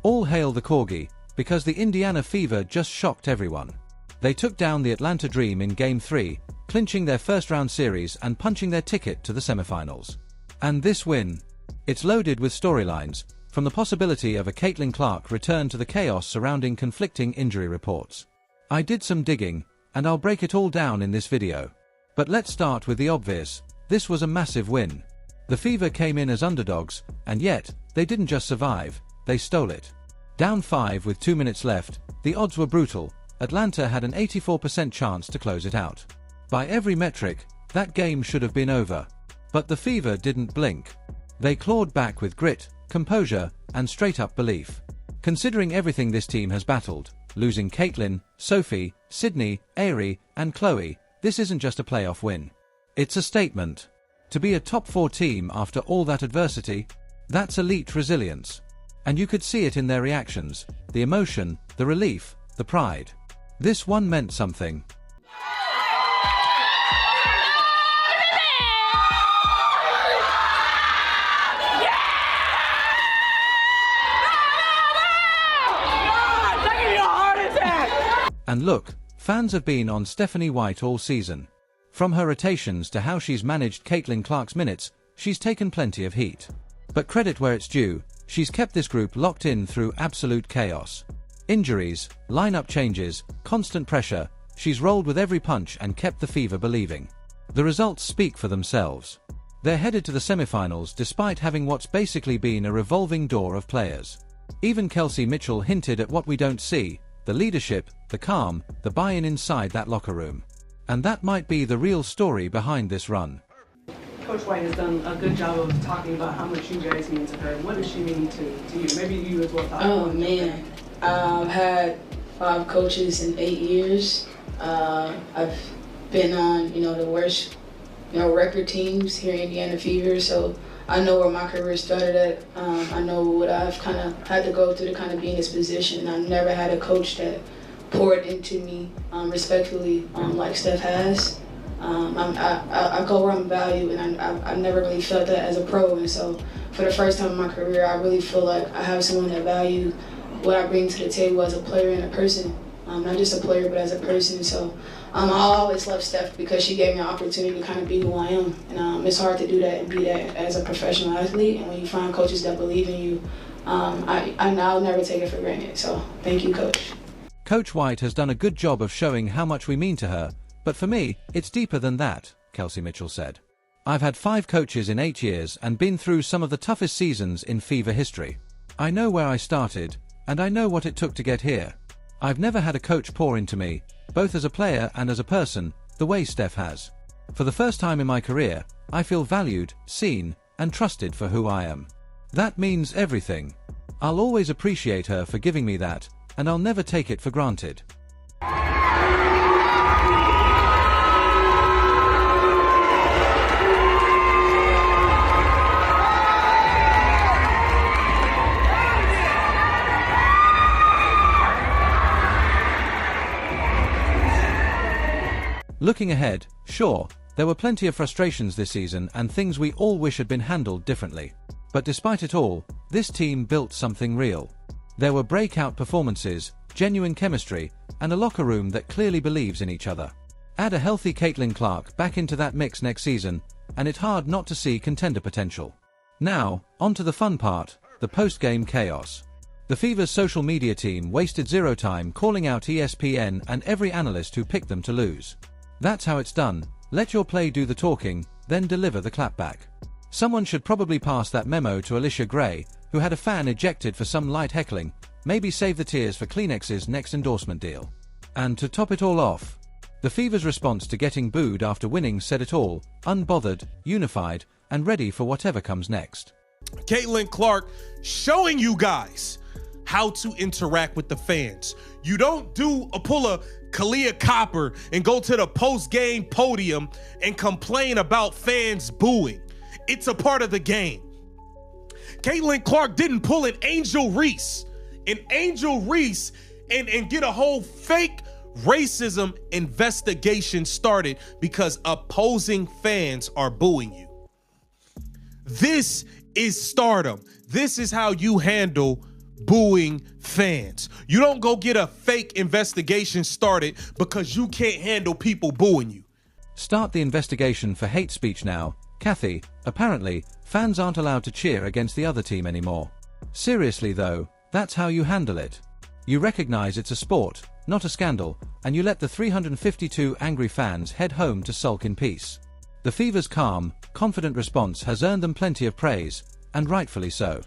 All hail the Corgi, because the Indiana Fever just shocked everyone. They took down the Atlanta Dream in Game 3, clinching their first-round series and punching their ticket to the semifinals. And this win? It's loaded with storylines, from the possibility of a Caitlin Clark return to the chaos surrounding conflicting injury reports. I did some digging, and I'll break it all down in this video. But let's start with the obvious. This was a massive win. The Fever came in as underdogs, and yet, they didn't just survive, they stole it. Down 5 with 2 minutes left, the odds were brutal. Atlanta had an 84% chance to close it out. By every metric, that game should have been over. But the Fever didn't blink. They clawed back with grit, composure, and straight-up belief. Considering everything this team has battled, losing Caitlin, Sophie, Sydney, Aerie, and Chloe, this isn't just a playoff win. It's a statement. To be a top 4 team after all that adversity, that's elite resilience. And you could see it in their reactions, the emotion, the relief, the pride. This one meant something. And look, fans have been on Stephanie White all season. From her rotations to how she's managed Caitlin Clark's minutes, she's taken plenty of heat. But credit where it's due, she's kept this group locked in through absolute chaos. Injuries, lineup changes, constant pressure, she's rolled with every punch and kept the Fever believing. The results speak for themselves. They're headed to the semifinals despite having what's basically been a revolving door of players. Even Kelsey Mitchell hinted at what we don't see, the leadership, the calm, the buy-in inside that locker room. And that might be the real story behind this run. Coach White has done a good job of talking about how much you guys mean to her. What does she mean to you? Maybe you as well. Oh man, I've had 5 coaches in 8 years. I've been on, the worst, record teams here in Indiana Fever. So I know where my career started at. I know what I've kind of had to go through to kind of be in this position. I've never had a coach that poured into me respectfully like Steph has. I go where I'm valued, and I've never really felt that as a pro. And so for the first time in my career, I really feel like I have someone that values what I bring to the table as a player and a person. Not just a player, but as a person. So I always love Steph because she gave me an opportunity to kind of be who I am. And it's hard to do that and be that as a professional athlete. And when you find coaches that believe in you, I'll never take it for granted. So thank you, Coach. Coach White has done a good job of showing how much we mean to her, but for me, it's deeper than that, Kelsey Mitchell said. I've had 5 coaches in 8 years and been through some of the toughest seasons in Fever history. I know where I started, and I know what it took to get here. I've never had a coach pour into me, both as a player and as a person, the way Steph has. For the first time in my career, I feel valued, seen, and trusted for who I am. That means everything. I'll always appreciate her for giving me that, and I'll never take it for granted. Looking ahead, sure, there were plenty of frustrations this season and things we all wish had been handled differently. But despite it all, this team built something real. There were breakout performances, genuine chemistry, and a locker room that clearly believes in each other. Add a healthy Caitlin Clark back into that mix next season, and it's hard not to see contender potential. Now, on to the fun part, the post-game chaos. The Fever's social media team wasted zero time calling out ESPN and every analyst who picked them to lose. That's how it's done. Let your play do the talking, then deliver the clapback. Someone should probably pass that memo to Alicia Gray, who had a fan ejected for some light heckling, maybe save the tears for Kleenex's next endorsement deal. And to top it all off, the Fever's response to getting booed after winning said it all, unbothered, unified, and ready for whatever comes next. Caitlin Clark showing you guys how to interact with the fans. You don't pull a Kalia Copper and go to the post-game podium and complain about fans booing. It's a part of the game. Caitlin Clark didn't pull an Angel Reese and get a whole fake racism investigation started because opposing fans are booing you. This is stardom. This is how you handle booing fans. You don't go get a fake investigation started because you can't handle people booing you. Start the investigation for hate speech now. Kathy, apparently, fans aren't allowed to cheer against the other team anymore. Seriously though, that's how you handle it. You recognize it's a sport, not a scandal, and you let the 352 angry fans head home to sulk in peace. The Fever's calm, confident response has earned them plenty of praise, and rightfully so.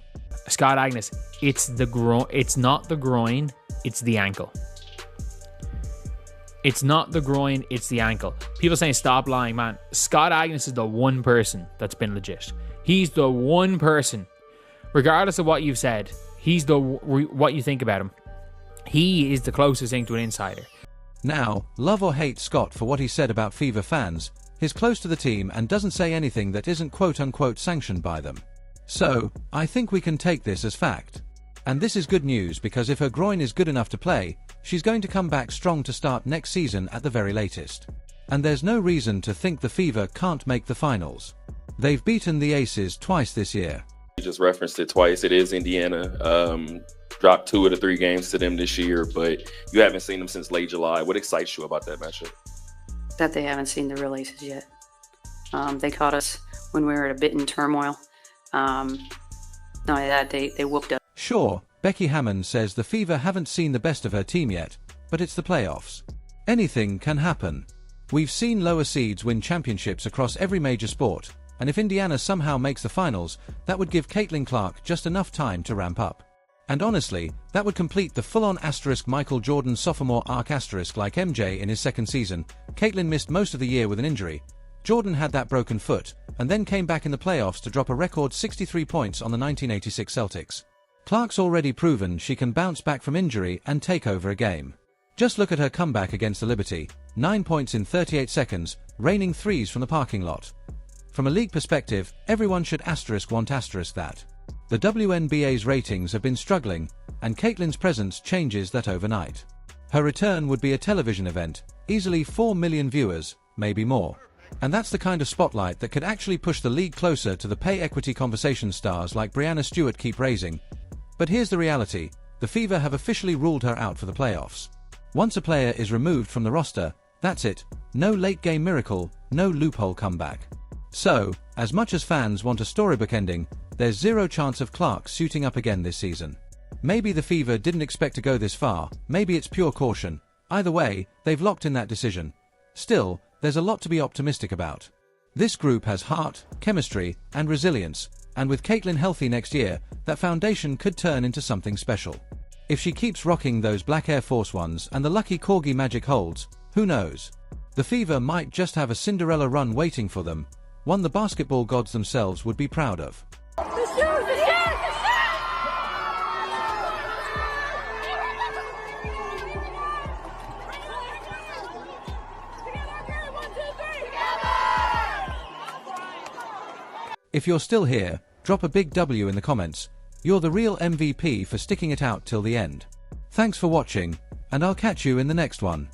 Scott Agnes, it's the groin. It's not the groin, it's the ankle. It's not the groin, it's the ankle. People saying stop lying, man. Scott Agnes is the one person that's been legit. He's the one person, regardless of what you've said, what you think about him. He is the closest thing to an insider. Now, love or hate Scott for what he said about Fever fans, he's close to the team and doesn't say anything that isn't quote-unquote sanctioned by them. So, I think we can take this as fact. And this is good news because if her groin is good enough to play, she's going to come back strong to start next season at the very latest. And there's no reason to think the Fever can't make the finals. They've beaten the Aces twice this year. You just referenced it twice. It is Indiana. Dropped 2 of the 3 games to them this year, but you haven't seen them since late July. What excites you about that matchup? That they haven't seen the real Aces yet. They caught us when we were at a bit in turmoil. Not only that, they whooped us. Sure, Becky Hammond says the Fever haven't seen the best of her team yet, but it's the playoffs. Anything can happen. We've seen lower seeds win championships across every major sport, and if Indiana somehow makes the finals, that would give Caitlin Clark just enough time to ramp up. And honestly, that would complete the full-on asterisk Michael Jordan sophomore arc asterisk like MJ in his second season. Caitlin missed most of the year with an injury. Jordan had that broken foot, and then came back in the playoffs to drop a record 63 points on the 1986 Celtics. Clark's already proven she can bounce back from injury and take over a game. Just look at her comeback against the Liberty, 9 points in 38 seconds, raining threes from the parking lot. From a league perspective, everyone should want that. The WNBA's ratings have been struggling, and Caitlin's presence changes that overnight. Her return would be a television event, easily 4 million viewers, maybe more. And that's the kind of spotlight that could actually push the league closer to the pay equity conversation stars like Breanna Stewart keep raising. But here's the reality, the Fever have officially ruled her out for the playoffs. Once a player is removed from the roster, that's it, no late-game miracle, no loophole comeback. So, as much as fans want a storybook ending, there's zero chance of Clark suiting up again this season. Maybe the Fever didn't expect to go this far, maybe it's pure caution. Either way, they've locked in that decision. Still, there's a lot to be optimistic about. This group has heart, chemistry, and resilience, and with Caitlin healthy next year, that foundation could turn into something special. If she keeps rocking those black Air Force Ones and the lucky Corgi magic holds, who knows? The Fever might just have a Cinderella run waiting for them, one the basketball gods themselves would be proud of. If you're still here, drop a big W in the comments. You're the real MVP for sticking it out till the end. Thanks for watching, and I'll catch you in the next one.